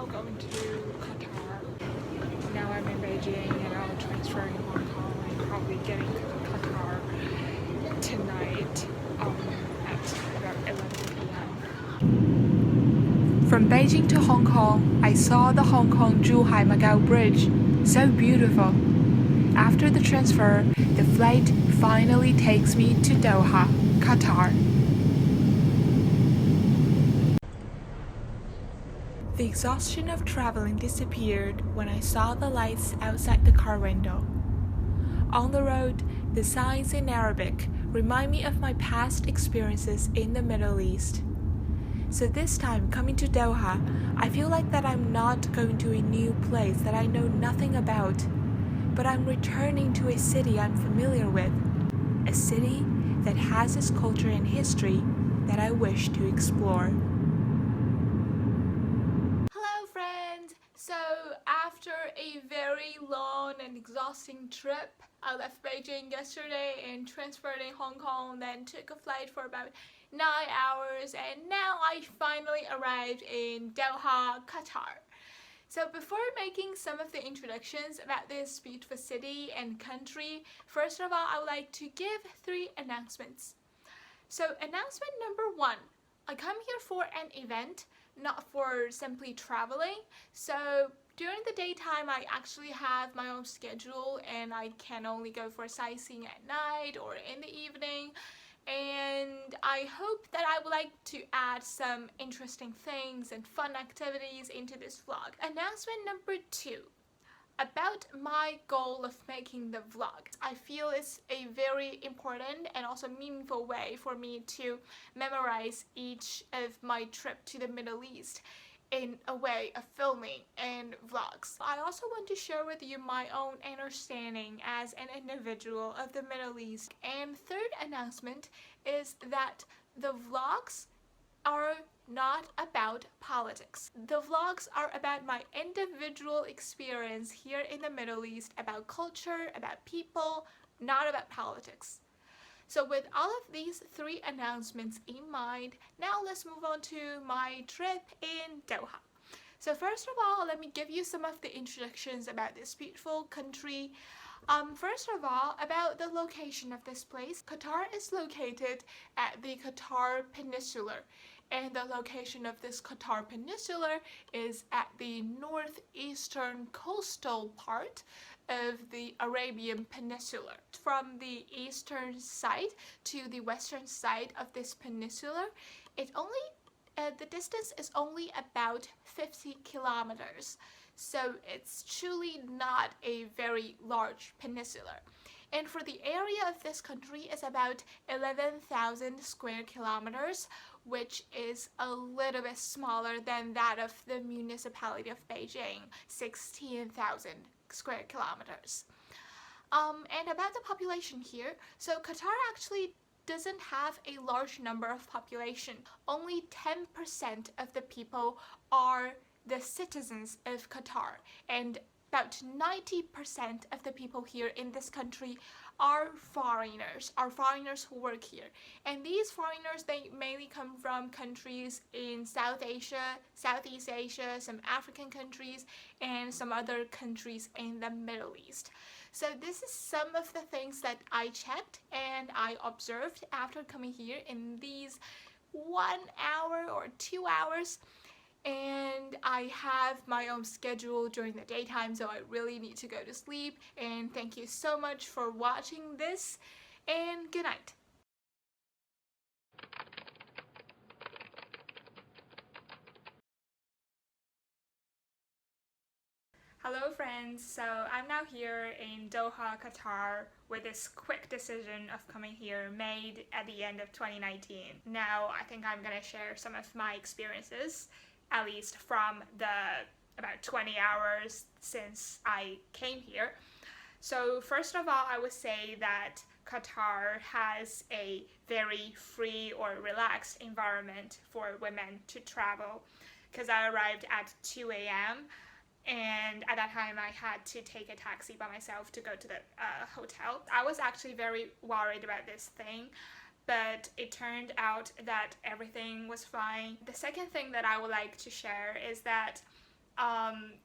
now going to Qatar. Now I'm in Beijing and I'll transfer in Hong Kong and probably getting to Qatar tonight at about 11 p.m. From Beijing to Hong Kong, I saw the Hong Kong-Zhuhai-Macau Bridge. So beautiful. After the transfer, the flight finally takes me to Doha, Qatar. The exhaustion of traveling disappeared when I saw the lights outside the car window. On the road, the signs in Arabic remind me of my past experiences in the Middle East. So this time, coming to Doha, I feel like that I'm not going to a new place that I know nothing about, but I'm returning to a city I'm familiar with, a city that has its culture and history that I wish to explore. Hello friends! So after a very long and exhausting trip, I left Beijing yesterday and transferred in Hong Kong, then took a flight for about 9 hours, and now I finally arrived in Doha, Qatar. So before making some of the introductions about this beautiful city and country, first of all I would like to give 3 announcements. So announcement number 1, I come here for an event, not for simply traveling. So during the daytime I actually have my own schedule and I can only go for sightseeing at night or in the evening. And I hope that I would like to add some interesting things and fun activities into this vlog. Announcement number 2. About my goal of making the vlog. I feel it's a very important and also meaningful way for me to memorize each of my trip to the Middle East in a way of filming and vlogs. I also want to share with you my own understanding as an individual of the Middle East. And third announcement is that the vlogs are not about politics. The vlogs are about my individual experience here in the Middle East, about culture, about people, not about politics. So with all of these 3 announcements in mind, now let's move on to my trip in Doha. So first of all, let me give you some of the introductions about this beautiful country. First of all, about the location of this place. Qatar is located at the Qatar Peninsula, and the location of this Qatar Peninsula is at the northeastern coastal part of the Arabian Peninsula. From the eastern side to the western side of this peninsula, the distance is only about 50 kilometers. So it's truly not a very large peninsula. And for the area of this country is about 11,000 square kilometers, which is a little bit smaller than that of the municipality of Beijing, 16,000 square kilometers. And about the population here, so Qatar actually doesn't have a large number of population. Only 10% of the people are the citizens of Qatar, and about 90% of the people here in this country are foreigners who work here. And these foreigners, they mainly come from countries in South Asia, Southeast Asia, some African countries, and some other countries in the Middle East. So this is some of the things that I checked and I observed after coming here in these 1 hour or 2 hours. And I have my own schedule during the daytime, so I really need to go to sleep. And thank you so much for watching this, and good night. Hello friends, so I'm now here in Doha, Qatar with this quick decision of coming here made at the end of 2019. Now I think I'm gonna share some of my experiences, at least from the about 20 hours since I came here. So first of all, I would say that Qatar has a very free or relaxed environment for women to travel, because I arrived at 2 a.m. and at that time I had to take a taxi by myself to go to the hotel. I was actually very worried about this thing, but it turned out that everything was fine. The second thing that I would like to share is that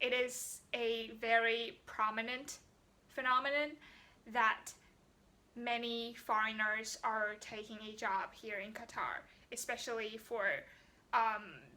It is a very prominent phenomenon that many foreigners are taking a job here in Qatar, especially for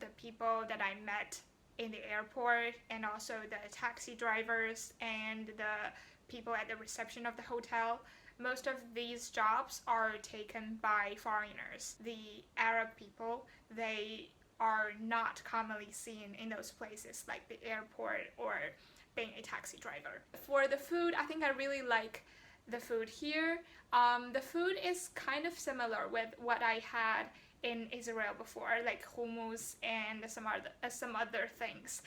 the people that I met in the airport, and also the taxi drivers and the people at the reception of the hotel. Most of these jobs are taken by foreigners. The Arab people, they are not commonly seen in those places like the airport or being a taxi driver. For the food, I think I really like the food here. The food is kind of similar with what I had in Israel before, like hummus and some other things.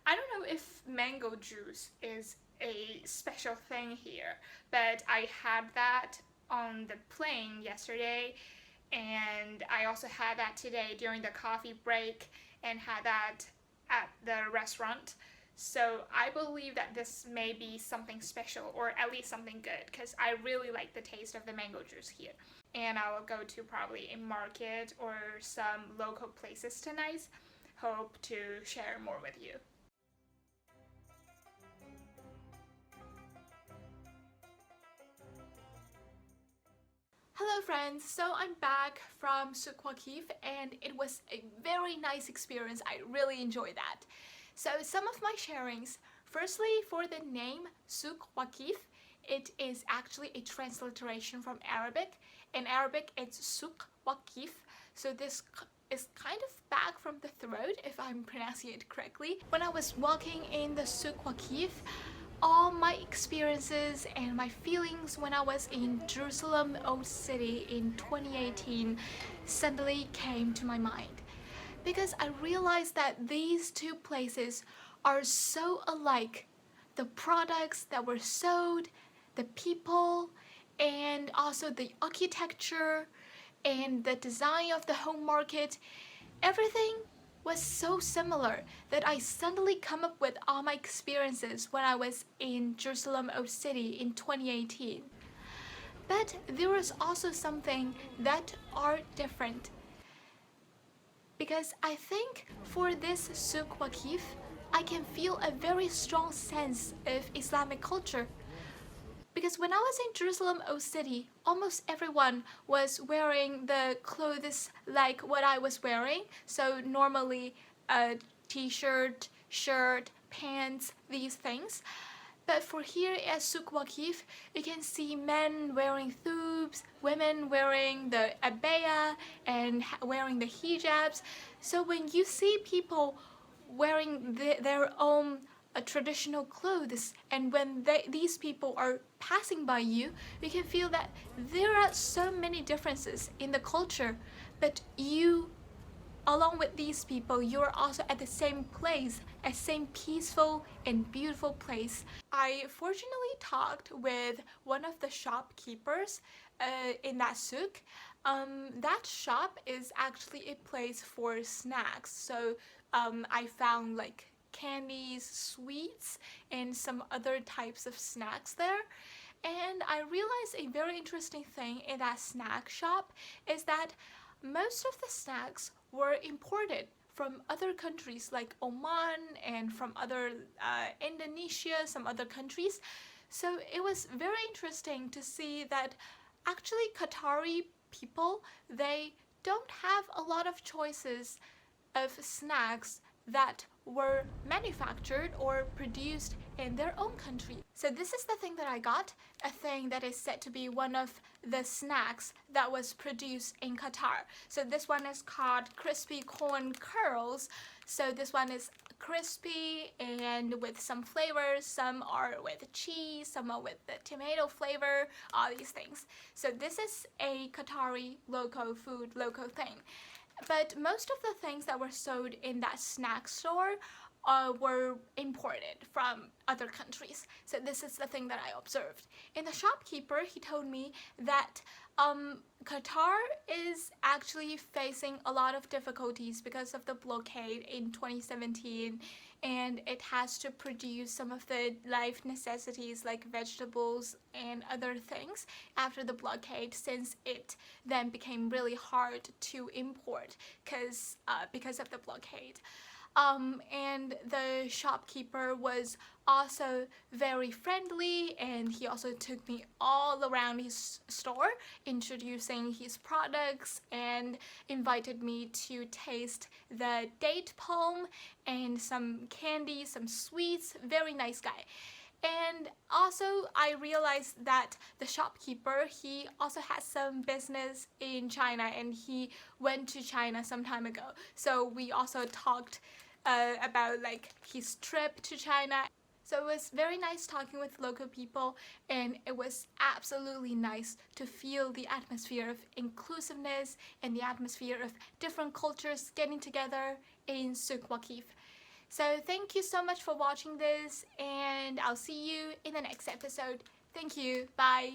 I don't know if mango juice is a special thing here, but I had that on the plane yesterday, and I also had that today during the coffee break and had that at the restaurant. So I believe that this may be something special, or at least something good, because I really like the taste of the mango juice here. And I will go to probably a market or some local places tonight. Hope to share more with you. Hello friends, so I'm back from Souk Waqif and it was a very nice experience. I really enjoyed that. So some of my sharings, firstly for the name Souk Waqif, it is actually a transliteration from Arabic. In Arabic it's Souk Waqif, so this is kind of back from the throat if I'm pronouncing it correctly. When I was walking in the Souk Waqif, all my experiences and my feelings when I was in Jerusalem Old City in 2018 suddenly came to my mind, because I realized that these two places are so alike. The products that were sold, the people, and also the architecture and the design of the home market, everything was so similar that I suddenly come up with all my experiences when I was in Jerusalem Old City in 2018. But there was also something that are different, because I think for this Souk Waqif, I can feel a very strong sense of Islamic culture. Because when I was in Jerusalem Old City, almost everyone was wearing the clothes like what I was wearing. So normally a t-shirt, shirt, pants, these things. But for here at Souk Waqif, you can see men wearing thubs, women wearing the abaya and wearing the hijabs. So when you see people wearing their own traditional clothes, and when these people are passing by you, you can feel that there are so many differences in the culture, but you, along with these people, you're also at the same place, a same peaceful and beautiful place. I fortunately talked with one of the shopkeepers in that souk. That shop is actually a place for snacks, so I found like candies, sweets, and some other types of snacks there. And I realized a very interesting thing in that snack shop is that most of the snacks were imported from other countries like Oman and from other Indonesia, some other countries. So it was very interesting to see that actually Qatari people, they don't have a lot of choices of snacks that were manufactured or produced in their own country. So this is the thing that I got, a thing that is said to be one of the snacks that was produced in Qatar. So this one is called crispy corn curls. So this one is crispy and with some flavors. Some are with cheese, some are with the tomato flavor, all these things. So this is a Qatari local food, local thing. But most of the things that were sold in that snack store were imported from other countries. So this is the thing that I observed. And the shopkeeper, he told me that Qatar is actually facing a lot of difficulties because of the blockade in 2017, and it has to produce some of the life necessities like vegetables and other things after the blockade, since it then became really hard to import because of the blockade. And the shopkeeper was also very friendly, and he also took me all around his store, introducing his products and invited me to taste the date palm and some candy, some sweets. Very nice guy. And also I realized that the shopkeeper, he also has some business in China, and he went to China some time ago. So we also talked about like his trip to China. So it was very nice talking with local people, and it was absolutely nice to feel the atmosphere of inclusiveness and the atmosphere of different cultures getting together in Souk Waqif. So thank you so much for watching this, and I'll see you in the next episode. Thank you. Bye.